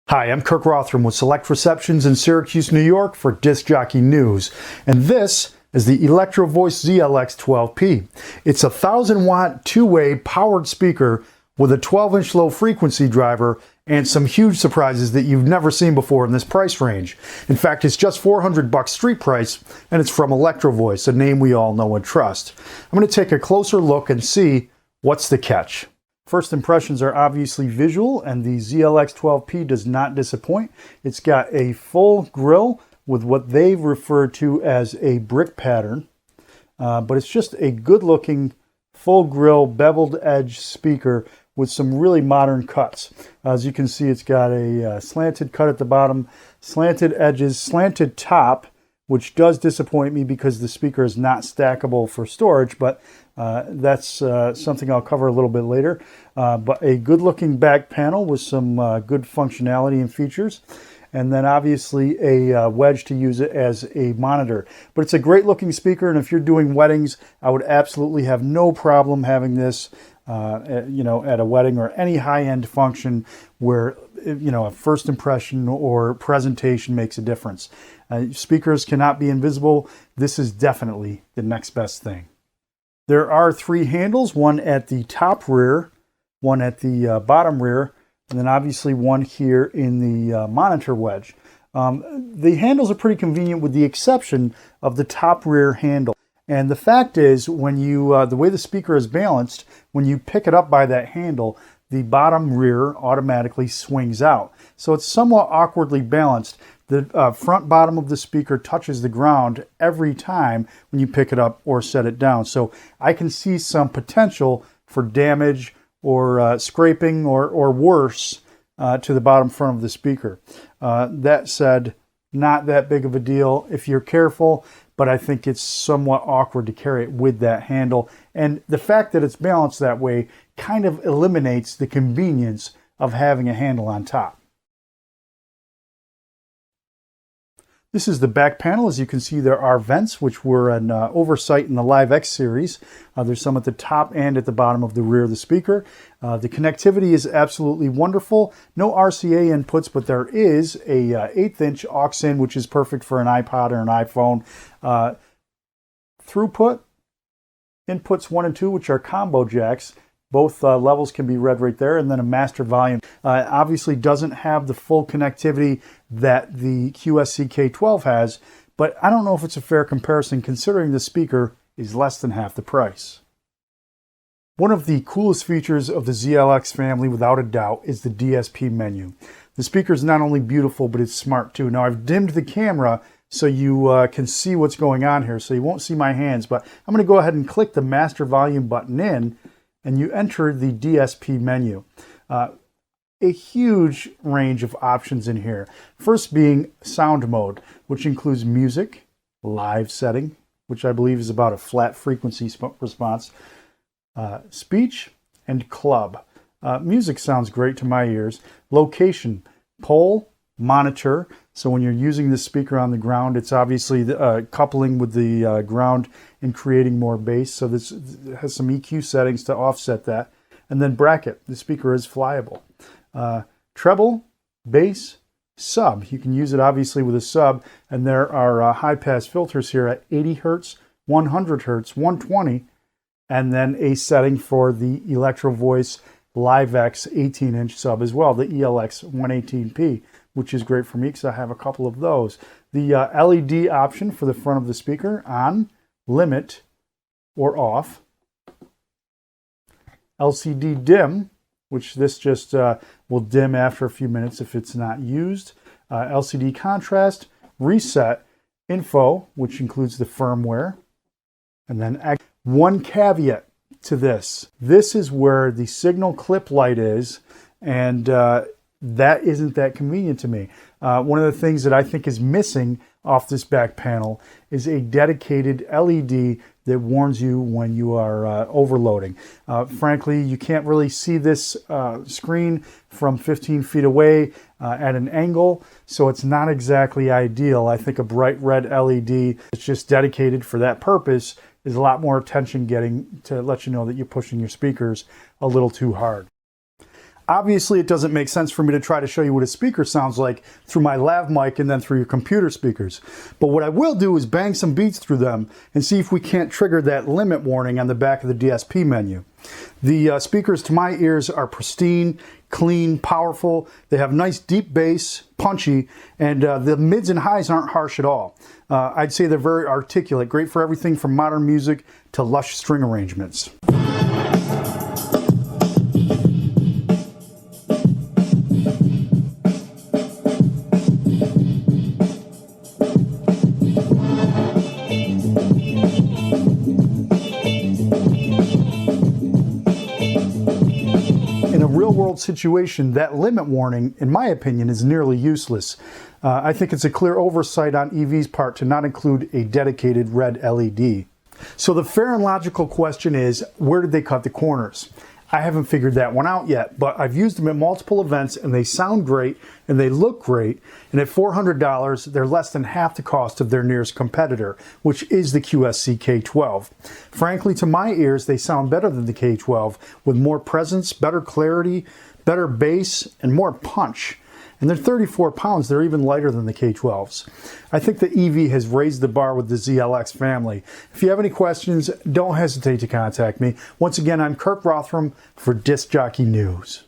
Hi, I'm Kirk Rothram with Select Receptions in Syracuse, New York for Disc Jockey News. And this is the Electro Voice ZLX12P. It's a 1,000-watt two-way powered speaker with a 12-inch low frequency driver and some huge surprises that you've never seen before in this price range. In fact, it's just $400 street price, and it's from Electro Voice, a name we all know and trust. I'm going to take a closer look and see what's the catch. First impressions are obviously visual, and the ZLX12P does not disappoint. It's got a full grille with what they refer to as a brick pattern, but it's just a good-looking full grille beveled edge speaker with some really modern cuts. As you can see, it's got a slanted cut at the bottom, slanted edges, slanted top, which does disappoint me because the speaker is not stackable for storage, but that's something I'll cover a little bit later. But a good-looking back panel with some good functionality and features, and then obviously a wedge to use it as a monitor. But it's a great-looking speaker, and if you're doing weddings, I would absolutely have no problem having this at a wedding or any high-end function where a first impression or presentation makes a difference. Speakers cannot be invisible. This is definitely the next best thing. There are three handles, one at the top rear, one at the bottom rear, and then obviously one here in the monitor wedge. The handles are pretty convenient with the exception of the top rear handle. And the fact is, when you the way the speaker is balanced, when you pick it up by that handle, the bottom rear automatically swings out. So it's somewhat awkwardly balanced. The front bottom of the speaker touches the ground every time when you pick it up or set it down. So I can see some potential for damage or scraping or worse to the bottom front of the speaker. That said, not that big of a deal if you're careful, but I think it's somewhat awkward to carry it with that handle. And the fact that it's balanced that way kind of eliminates the convenience of having a handle on top. This is the back panel. As you can see, there are vents, which were an oversight in the Live X series. There's some at the top and at the bottom of the rear of the speaker. The connectivity is absolutely wonderful. No RCA inputs, but there is a 1/8-inch aux in, which is perfect for an iPod or an iPhone. Throughput, inputs 1 and 2, which are combo jacks. Both levels can be read right there, and then a master volume. Obviously doesn't have the full connectivity that the QSC-K12 has, but I don't know if it's a fair comparison considering the speaker is less than half the price. One of the coolest features of the ZLX family, without a doubt, is the DSP menu. The speaker is not only beautiful, but it's smart too. Now, I've dimmed the camera so you can see what's going on here, so you won't see my hands, but I'm going to go ahead and click the master volume button in, and you enter the DSP menu. A huge range of options in here. First being sound mode, which includes music, live setting, which I believe is about a flat frequency response, speech, and club. Music sounds great to my ears. Location, pole, monitor. So when you're using this speaker on the ground, it's obviously coupling with the ground and creating more bass. So this has some EQ settings to offset that. And then bracket, the speaker is flyable. Treble, bass, sub. You can use it obviously with a sub. And there are high pass filters here at 80 Hertz, 100 Hertz, 120, and then a setting for the Electro Voice Live X 18-inch sub as well, the ELX 118P, which is great for me because I have a couple of those. The LED option for the front of the speaker, on, limit, or off. LCD dim, which this just will dim after a few minutes if it's not used. LCD contrast, reset, info, which includes the firmware. And then one caveat to this. This is where the signal clip light is, and that isn't that convenient to me. One of the things that I think is missing off this back panel is a dedicated LED that warns you when you are overloading. Frankly, you can't really see this screen from 15 feet away at an angle, so it's not exactly ideal. I think a bright red LED that's just dedicated for that purpose is a lot more attention getting to let you know that you're pushing your speakers a little too hard. Obviously, it doesn't make sense for me to try to show you what a speaker sounds like through my lav mic and then through your computer speakers. But what I will do is bang some beats through them and see if we can't trigger that limit warning on the back of the DSP menu. The speakers to my ears are pristine, clean, powerful. They have nice deep bass, punchy, and the mids and highs aren't harsh at all. I'd say they're very articulate, great for everything from modern music to lush string arrangements. In a real-world situation, that limit warning, in my opinion, is nearly useless. I think it's a clear oversight on EV's part to not include a dedicated red LED. So the fair and logical question is, where did they cut the corners? I haven't figured that one out yet, but I've used them at multiple events and they sound great and they look great. And at $400, they're less than half the cost of their nearest competitor, which is the QSC K12. Frankly, to my ears, they sound better than the K12 with more presence, better clarity, better bass, and more punch. And they're 34 pounds, they're even lighter than the K12s. I think the EV has raised the bar with the ZLX family. If you have any questions, don't hesitate to contact me. Once again, I'm Kirk Rothram for Disc Jockey News.